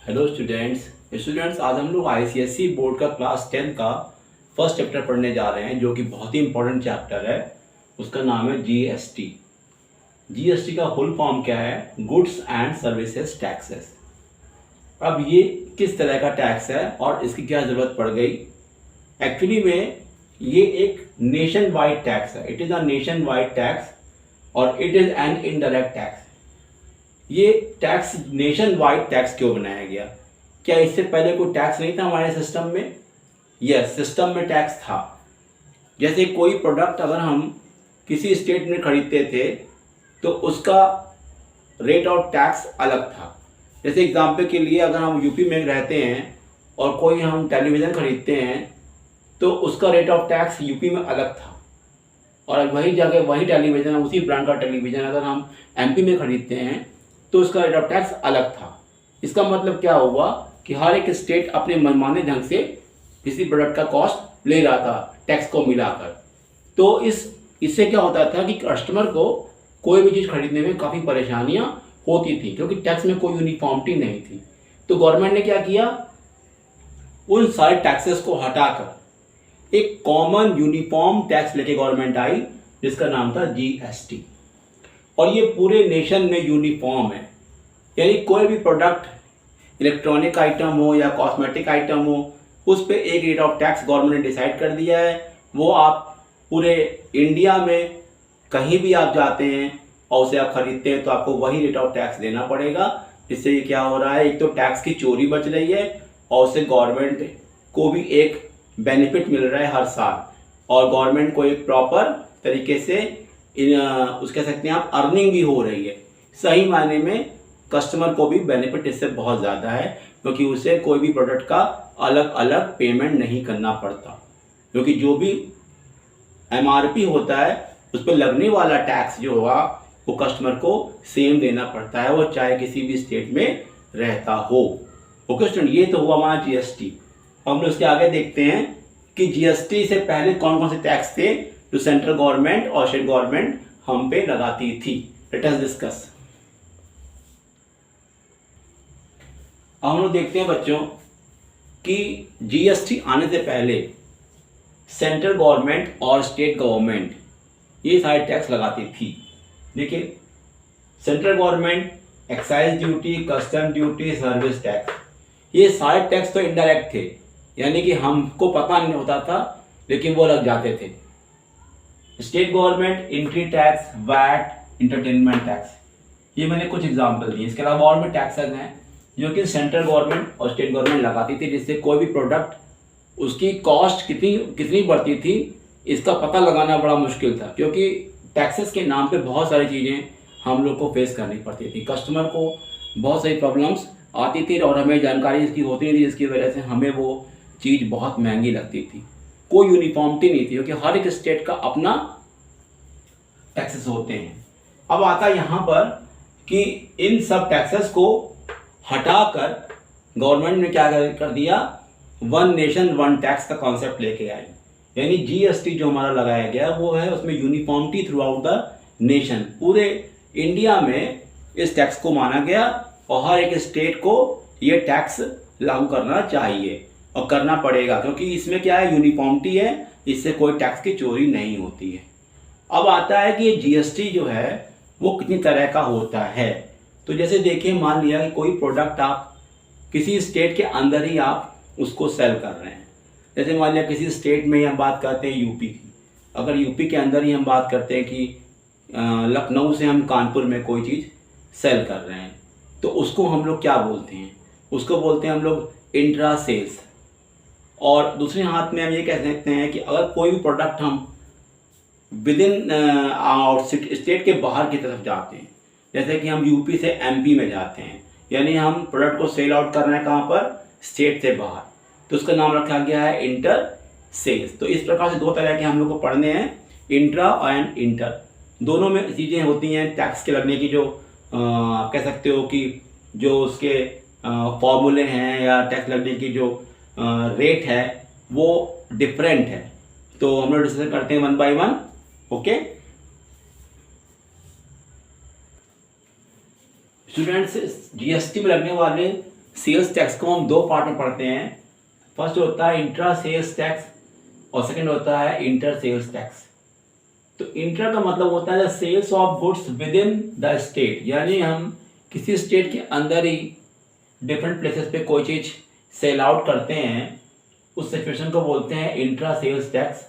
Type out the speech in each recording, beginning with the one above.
Hello students आज हम लोग आईसीएसई बोर्ड का क्लास 10 का फर्स्ट चैप्टर पढ़ने जा रहे हैं जो कि बहुत ही इंपॉर्टेंट चैप्टर है। उसका नाम है जीएसटी। जीएसटी का फुल फॉर्म क्या है? Goods and services taxes. अब ये किस तरह का टैक्स है और इसकी क्या ज़रूरत पड़ गई? एक्चुअली में ये एक नेशन वाइड टैक्स है। It is a nation wide tax और it is an indirect tax. ये टैक्स नेशन वाइड टैक्स क्यों बनाया गया? क्या इससे पहले कोई टैक्स नहीं था हमारे सिस्टम में? यस, सिस्टम में टैक्स था। जैसे कोई प्रोडक्ट अगर हम किसी स्टेट में खरीदते थे तो उसका रेट ऑफ टैक्स अलग था। जैसे एग्जांपल के लिए अगर हम यूपी में रहते हैं और कोई हम टेलीविज़न खरीदते हैं तो उसका रेट ऑफ टैक्स यूपी में अलग था, और वही जगह वही टेलीविज़न, उसी ब्रांड का टेलीविज़न अगर हम एमपी में खरीदते हैं तो उसका रेट ऑफ टैक्स अलग था। इसका मतलब क्या हुआ कि हर एक स्टेट अपने मनमाने ढंग से किसी प्रोडक्ट का कॉस्ट ले रहा था टैक्स को मिलाकर। तो इससे क्या होता था कि कस्टमर को कोई भी चीज़ खरीदने में काफ़ी परेशानियां होती थी क्योंकि टैक्स में कोई यूनिफॉर्मिटी नहीं थी। तो गवर्नमेंट ने क्या किया, उन सारे टैक्सेस को हटाकर एक कॉमन यूनिफॉर्म टैक्स लेके गवर्नमेंट आई जिसका नाम था जीएसटी। और ये पूरे नेशन में यूनिफॉर्म है, यानी कोई भी प्रोडक्ट इलेक्ट्रॉनिक आइटम हो या कॉस्मेटिक आइटम हो उस पर एक रेट ऑफ टैक्स गवर्नमेंट ने डिसाइड कर दिया है। वो आप पूरे इंडिया में कहीं भी आप जाते हैं और उसे आप खरीदते हैं तो आपको वही रेट ऑफ टैक्स देना पड़ेगा। इससे ये क्या हो रहा है, एक तो टैक्स की चोरी बच रही है और उससे गवर्नमेंट को भी एक बेनिफिट मिल रहा है हर साल, और गवर्नमेंट को एक प्रॉपर तरीके से कह सकते हैं आप अर्निंग भी हो रही है। सही मायने में कस्टमर को भी बेनिफिट इससे बहुत ज़्यादा है क्योंकि उसे कोई भी प्रोडक्ट का अलग अलग पेमेंट नहीं करना पड़ता, क्योंकि जो भी एमआरपी होता है उस पर लगने वाला टैक्स जो होगा वो कस्टमर को सेम देना पड़ता है, वो चाहे किसी भी स्टेट में रहता हो। ओके स्टूडेंट, ये तो हुआ हमारा जीएसटी। हम लोग इसके आगे देखते हैं कि जीएसटी से पहले कौन कौन से टैक्स थे जो सेंट्रल गवर्नमेंट और स्टेट गवर्नमेंट हम पे लगाती थी। Let us discuss. अब हम लोग देखते हैं बच्चों कि जीएसटी आने से पहले सेंट्रल गवर्नमेंट और स्टेट गवर्नमेंट ये सारे टैक्स लगाती थी। देखिए, central government excise duty, custom duty, service tax, ये सारे टैक्स तो इनडायरेक्ट थे, यानी कि हमको पता नहीं होता था लेकिन वो लग जाते थे। State government entry tax, VAT, entertainment tax, ये मैंने कुछ एग्जांपल दिए। इसके अलावा और भी टैक्सेस हैं जो कि सेंट्रल गवर्नमेंट और स्टेट गवर्नमेंट लगाती थी, जिससे कोई भी प्रोडक्ट उसकी कॉस्ट कितनी बढ़ती थी इसका पता लगाना बड़ा मुश्किल था, क्योंकि टैक्सेस के नाम पे बहुत सारी चीज़ें हम लोग को फेस करनी पड़ती थी। कस्टमर को बहुत सारी प्रॉब्लम्स आती थी और हमें जानकारी इसकी होती नहीं थी, जिसकी वजह से हमें वो चीज़ बहुत महंगी लगती थी। कोई यूनिफॉर्मिटी नहीं थी क्योंकि हर एक स्टेट का अपना टैक्सेस होते हैं। अब आता यहाँ पर कि इन सब टैक्सेस को हटाकर गवर्नमेंट ने क्या कर दिया, वन नेशन वन टैक्स का कॉन्सेप्ट लेके आई। यानी जीएसटी जो हमारा लगाया गया वो है, उसमें uniformity through out the nation, पूरे इंडिया में इस टैक्स को माना गया और हर एक स्टेट को ये टैक्स लागू करना चाहिए और करना पड़ेगा, क्योंकि इसमें क्या है, यूनिफॉर्मिटी है, इससे कोई टैक्स की चोरी नहीं होती है। अब आता है कि ये जीएसटी जो है वो कितनी तरह का होता है। तो जैसे देखिए, मान लिया कि कोई प्रोडक्ट आप किसी स्टेट के अंदर ही आप उसको सेल कर रहे हैं। जैसे मान लिया किसी स्टेट में हम बात करते हैं यूपी की, अगर यूपी के अंदर ही हम बात करते हैं कि लखनऊ से हम कानपुर में कोई चीज़ सेल कर रहे हैं, तो उसको हम लोग क्या बोलते हैं, उसको बोलते हैं हम लोग इंट्रा सेल्स। और दूसरे हाथ में हम ये कह सकते हैं कि अगर कोई भी प्रोडक्ट हम विद इन स्टेट के बाहर की तरफ जाते हैं, जैसे कि हम यूपी से एमपी में जाते हैं, यानी हम प्रोडक्ट को सेल आउट कर रहे हैं कहाँ पर, स्टेट से बाहर, तो उसका नाम रखा गया है इंटर सेल्स। तो इस प्रकार से दो तरह के हम लोग को पढ़ने हैं, इंट्रा एंड इंटर। दोनों में चीज़ें होती हैं टैक्स के लगने की, जो कह सकते हो कि जो उसके फॉर्मूले हैं या टैक्स लगने की जो रेट है वो डिफरेंट है। तो हम लोग डिस्कस करते हैं one by one. Okay students, GST में लगने वाले सेल्स टैक्स को हम दो पार्ट में पढ़ते हैं। फर्स्ट होता है इंट्रा सेल्स टैक्स और सेकंड होता है इंटर सेल्स टैक्स। तो इंटर का मतलब होता है sales of goods within the state, यानी हम किसी स्टेट के अंदर ही डिफरेंट प्लेसेस पे कोई चीज़ सेल आउट करते हैं, उस सिचुएशन को बोलते हैं इंट्रा सेल्स टैक्स।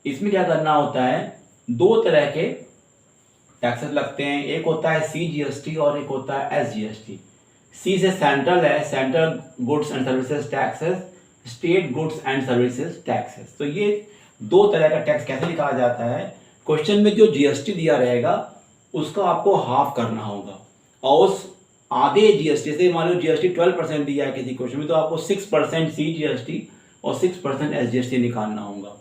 इसमें क्या करना होता है, दो तरह के टैक्सेस लगते हैं, एक होता है CGST और एक होता है SGST। सी से सेंट्रल है, central goods and services taxes, state goods and services taxes. तो ये दो तरह का टैक्स कैसे निकाला जाता है, क्वेश्चन में जो GST दिया रहेगा उसका आपको हाफ करना होगा और उस आधे GST से, मान लो GST 12% दिया है किसी क्वेश्चन में, तो आपको 6% CGST और 6% SGST निकालना होगा।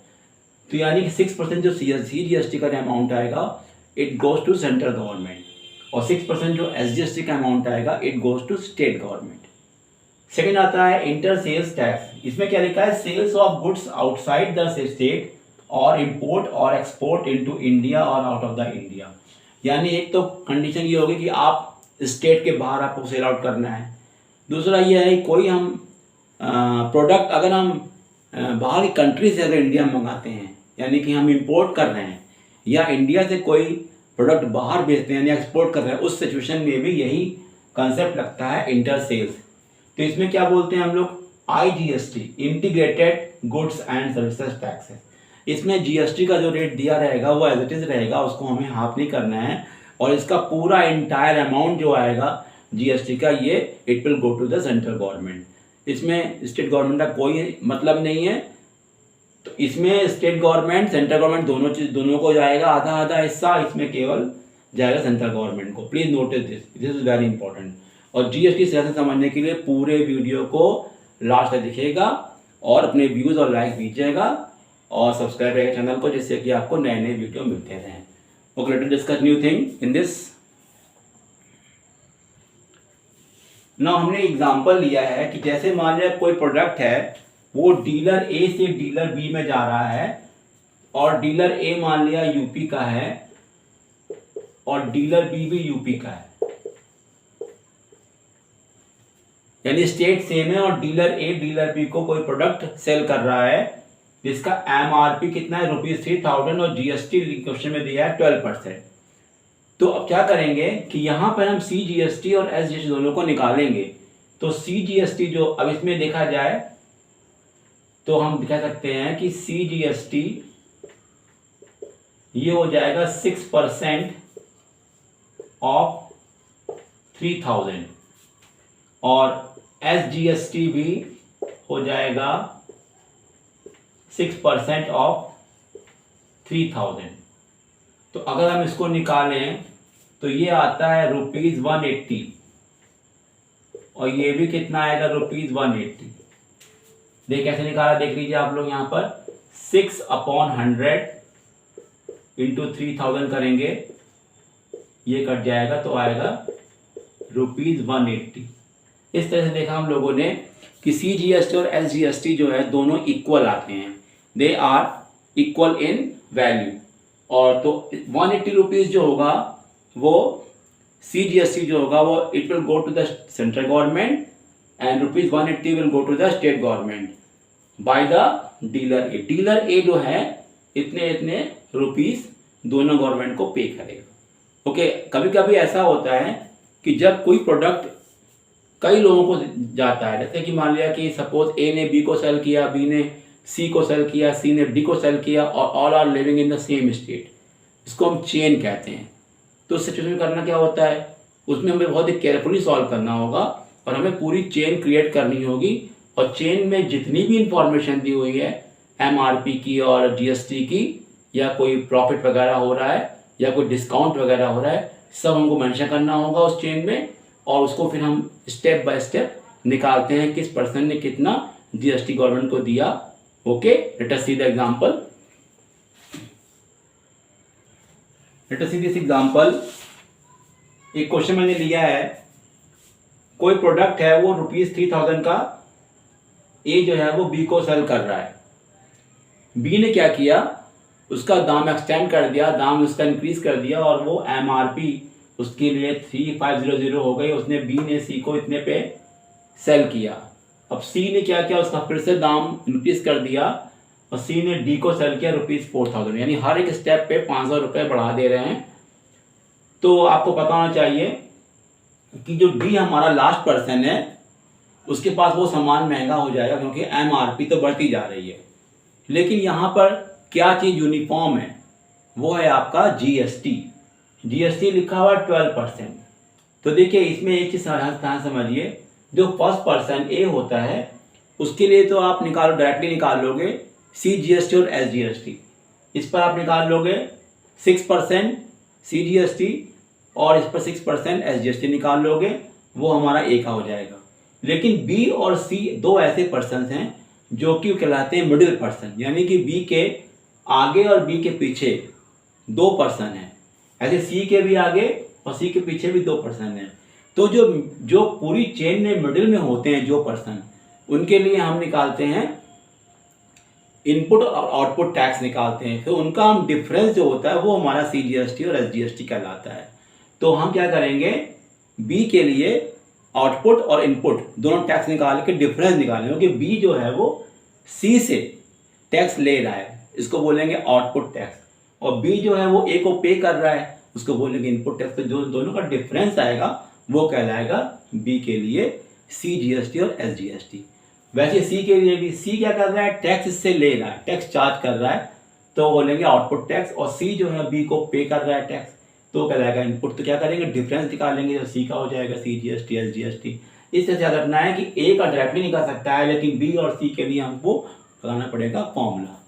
तो यानी कि 6% जो CGST का अमाउंट आएगा it goes to central government और 6% जो SGST का अमाउंट आएगा it goes to state government. Second आता है इंटर सेल्स टैक्स। इसमें क्या लिखा है, sales of goods outside the state और इम्पोर्ट और एक्सपोर्ट इनटू इंडिया और आउट ऑफ द इंडिया। यानी एक तो कंडीशन ये होगी कि आप स्टेट के बाहर आपको सेल आउट करना है, दूसरा ये है कोई हम प्रोडक्ट अगर हम बाहर की कंट्री से अगर इंडिया में मंगाते हैं, यानी कि हम इंपोर्ट कर रहे हैं या इंडिया से कोई प्रोडक्ट बाहर भेजते हैं या एक्सपोर्ट कर रहे हैं, उस सिचुएशन में भी यही कंसेप्ट लगता है इंटर सेल्स। तो इसमें क्या बोलते हैं हम लोग, IGST, integrated goods and services taxes. इसमें GST का जो रेट दिया रहेगा वो एज इट इज रहेगा, उसको हमें हाफ नहीं करना है और इसका पूरा इंटायर अमाउंट जो आएगा GST का, ये it will go to the central government. इसमें स्टेट गवर्नमेंट का कोई मतलब नहीं है। तो इसमें स्टेट गवर्नमेंट सेंट्रल गवर्नमेंट दोनों को जाएगा आधा आधा हिस्सा, इसमें केवल जाएगा सेंट्रल गवर्नमेंट को। Please notice this is very important. और GST सेशन समझने के लिए पूरे वीडियो को लास्ट तक देखिएगा और अपने व्यूज और लाइक दीजिएगा और सब्सक्राइब करिएगा चैनल को, जिससे कि आपको नए नए वीडियो मिलते रहें। Okay, let us discuss new thing in this. Now हमने एग्जांपल लिया है कि जैसे मान लिया कोई प्रोडक्ट है, वो डीलर A से डीलर B में जा रहा है और डीलर A मान लिया यूपी का है और डीलर B भी यूपी का है, यानी स्टेट सेम है और डीलर A डीलर B को कोई प्रोडक्ट सेल कर रहा है जिसका MRP कितना है, ₹3000 और GST क्वेश्चन में दिया है 12%। तो अब क्या करेंगे कि यहाँ पर हम CGST और SGST दोनों को निकालेंगे। तो CGST जो अब इसमें देखा जाए तो हम दिखा सकते हैं कि CGST ये हो जाएगा 6% ऑफ 3000 और SGST भी हो जाएगा 6% ऑफ 3000। तो अगर हम इसको निकालें तो ये आता है ₹180 और ये भी कितना आएगा, ₹180। देख कैसे निकाला, देख लीजिए आप लोग। यहाँ पर 6/100 इंटू 3000 करेंगे, ये कट जाएगा तो आएगा ₹180। इस तरह से देखा हम लोगों ने कि CGST और SGST जो है दोनों इक्वल आते हैं, they are equal in value. और तो ₹180 जो होगा वो CGST जो होगा वो it will go to the central government and ₹180 will go to the state government by the dealer A। Dealer A जो है इतने इतने रुपीस दोनों गवर्नमेंट को पे करेगा। ओके, कभी कभी ऐसा होता है कि जब कोई प्रोडक्ट कई लोगों को जाता है, जैसे कि मान लिया कि सपोज A ने B को सेल किया, B ने C को सेल किया, C ने D को सेल किया और all are living in the same state, इसको हम चेन कहते हैं। तो सिचुएशन में करना क्या होता है, उसमें हमें बहुत ही केयरफुली सॉल्व करना होगा और हमें पूरी चेन क्रिएट करनी होगी और चेन में जितनी भी इंफॉर्मेशन दी हुई है MRP की और GST की, या कोई प्रॉफिट वगैरह हो रहा है या कोई डिस्काउंट वगैरह हो रहा है, सब हमको मेंशन करना होगा उस चेन में और उसको फिर हम स्टेप बाय स्टेप निकालते हैं किस पर्सन ने कितना GST गवर्नमेंट को दिया। Okay, let us see the example. Let us see this example. एक क्वेश्चन मैंने लिया है, कोई प्रोडक्ट है वो ₹3000 का, A जो है वो B को सेल कर रहा है। B ने क्या किया, उसका दाम एक्सटेंड कर दिया, दाम उसका इंक्रीज कर दिया और वो MRP उसके लिए 3500 हो गई। उसने B ने C को इतने पे सेल किया। अब सी ने क्या किया, उसका फिर से दाम इंक्रीज कर दिया और सी ने डी को सेल किया ₹4,000, यानी हर एक स्टेप पे 500 रुपये बढ़ा दे रहे हैं। तो आपको पता होना चाहिए कि जो डी हमारा लास्ट पर्सन है उसके पास वो सामान महंगा हो जाएगा, क्योंकि एमआरपी तो बढ़ती जा रही है। लेकिन यहाँ पर क्या चीज़ यूनिफॉर्म है, वो है आपका जीएसटी। जीएसटी लिखा हुआ 12%। तो देखिए इसमें एक चीज़ समझिए, जो फर्स्ट पर्सन ए होता है उसके लिए तो आप डायरेक्टली निकाल लोगे CGST और SGST। इस पर आप निकाल लोगे 6% CGST और इस पर 6% SGST निकाल लोगे, वो हमारा ए का हो जाएगा। लेकिन बी और सी दो ऐसे पर्सन हैं जो कि कहलाते हैं मिडिल पर्सन, यानी कि बी के आगे और बी के पीछे 2 पर्सन हैं। ऐसे सी के भी आगे और सी के पीछे भी 2 पर्सन हैं। तो जो पूरी चेन में मिडिल में होते हैं जो पर्सन, उनके लिए हम निकालते हैं इनपुट और आउटपुट टैक्स निकालते हैं। फिर उनका हम डिफरेंस जो होता है वो हमारा CGST और SGST कहलाता है। तो हम क्या करेंगे, बी के लिए आउटपुट और इनपुट दोनों टैक्स निकाल के डिफरेंस निकालेंगे, क्योंकि बी जो है वो सी से टैक्स ले रहा है, इसको बोलेंगे आउटपुट टैक्स, और बी जो है वो ए को पे कर रहा है, उसको बोलेंगे इनपुट टैक्स। तो जो दोनों का डिफरेंस आएगा वो कहलाएगा बी के लिए CGST और SGST। वैसे सी के लिए भी, सी क्या कर रहा है, टैक्स इससे ले रहा है, टैक्स चार्ज कर रहा है, तो बोलेंगे आउटपुट टैक्स, और सी जो है बी को पे कर रहा है टैक्स, तो कहलाएगा इनपुट। तो क्या करेंगे, डिफरेंस निकालेंगे, तो सी का हो जाएगा CGST SGST। इस तरह से याद रखना है कि ए का डायरेक्टली निकल सकता है, लेकिन बी और सी के लिए हमको लगाना पड़ेगा फॉर्मूला।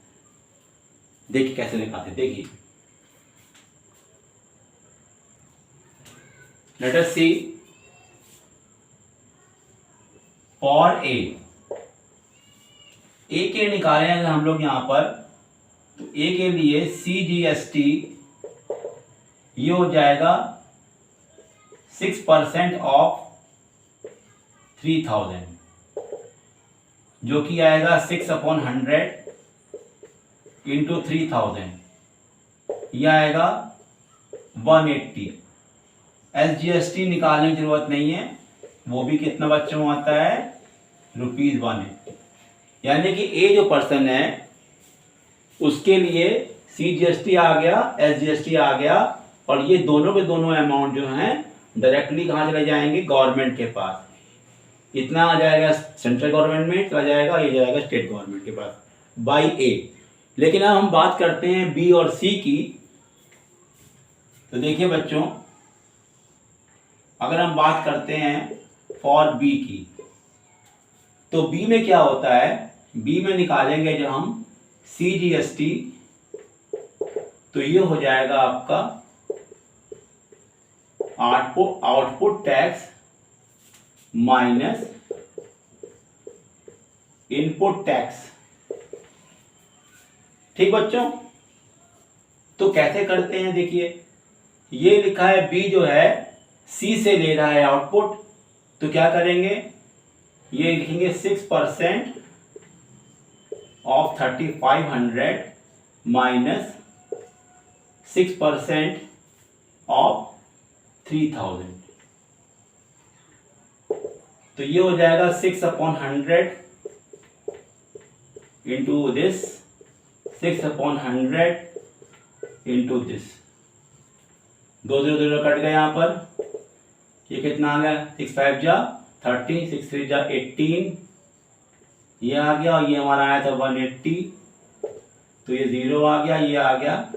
देखिए कैसे निकालते, देखिए let us C for a के निकाले हैं हम लोग यहाँ पर, तो ए के लिए CGST ये हो जाएगा 6% ऑफ 3000, जो कि आएगा 6/100 इंटू 3000, यह आएगा 180। SGST निकालने की जरूरत नहीं है, वो भी कितना बच्चों में आता है, ₹180। यानी कि ए जो पर्सन है उसके लिए CGST आ गया, SGST आ गया, और ये दोनों के दोनों अमाउंट जो हैं डायरेक्टली कहाँ चले जाएंगे, गवर्नमेंट के पास। इतना आ जाएगा सेंट्रल गवर्नमेंट में चला जाएगा, ये जाएगा स्टेट गवर्नमेंट के पास बाई ए। लेकिन अब हम बात करते हैं बी और सी की। तो देखिए बच्चों, अगर हम बात करते हैं फॉर बी की, तो बी में क्या होता है, बी में निकालेंगे जब हम CGST, तो ये हो जाएगा आपका output tax minus input tax. ठीक बच्चों, तो कैसे करते हैं, देखिए ये लिखा है बी जो है सी से ले रहा है आउटपुट, तो क्या करेंगे, ये लिखेंगे 6% ऑफ 3500 माइनस 6% ऑफ 3000, तो ये हो जाएगा 6/100 into this, 6/100 into this, 2 0 0 cut गए यहाँ पर, ये कितना आ गया, 6 5 जा 30, 6 3 जा 18, ये आ गया, और ये हमारा आया था 180, तो ये 0 आ गया, ये आ गया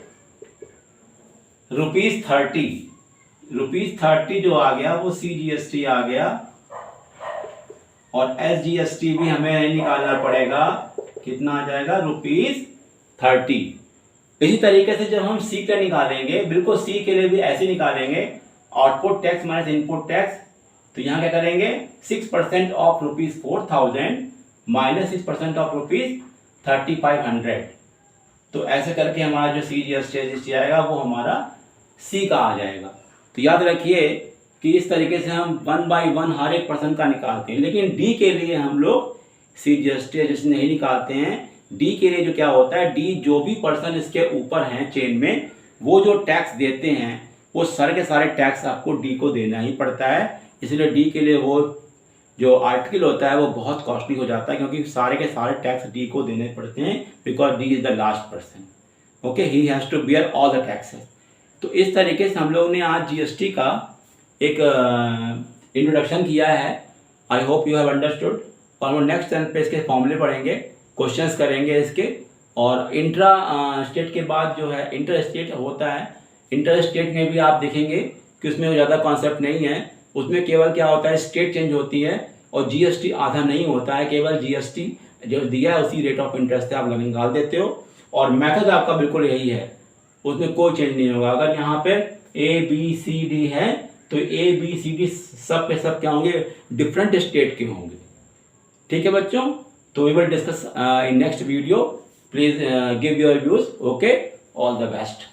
₹30 जो आ गया वो CGST आ गया, और SGST भी हमें निकालना पड़ेगा, कितना आ जाएगा, ₹30। इसी तरीके से जब हम सी का निकालेंगे, बिल्कुल सी के लिए भी ऐसे निकालेंगे, output tax minus input tax. तो यहाँ क्या करेंगे, 6% ऑफ ₹4000 माइनस 6% ऑफ ₹3500। तो ऐसे करके हमारा जो CGST आएगा वो हमारा सी का आ जाएगा। तो याद रखिए कि इस तरीके से हम 1 by 1 हर एक पर्सन का निकालते हैं। लेकिन डी के लिए हम लोग CGST नहीं निकालते हैं। डी के लिए जो क्या होता है, डी जो भी पर्सन इसके ऊपर हैं चेन में, वो जो टैक्स देते हैं वो सारे के सारे टैक्स आपको डी को देना ही पड़ता है। इसलिए डी के लिए वो जो आर्टिकल होता है वो बहुत कॉस्टली हो जाता है, क्योंकि सारे के सारे टैक्स डी को देने पड़ते हैं, because D is the last person, okay, he has to bear all the taxes. तो इस तरीके से हम लोग ने आज जीएसटी का एक इंट्रोडक्शन किया है। I hope you have understood. और हम नेक्स्ट टर्न पे इसके फॉर्मूले पढ़ेंगे, क्वेश्चंस करेंगे इसके, और इंट्रा स्टेट के बाद जो है इंटर स्टेट होता है। इंटर स्टेट में भी आप देखेंगे कि उसमें ज़्यादा कॉन्सेप्ट नहीं है, उसमें केवल क्या होता है, स्टेट चेंज होती है और जीएसटी आधा नहीं होता है, केवल जीएसटी जो दिया है उसी रेट ऑफ इंटरेस्ट से आप निकाल देते हो, और मेथड आपका बिल्कुल यही है, उसमें कोई चेंज नहीं होगा। अगर यहाँ पे ए बी सी डी है तो ए बी सी डी सब के सब क्या होंगे, डिफरेंट स्टेट के होंगे। ठीक है बच्चों, तो we will discuss in next video. Please give your views. Okay, all the best.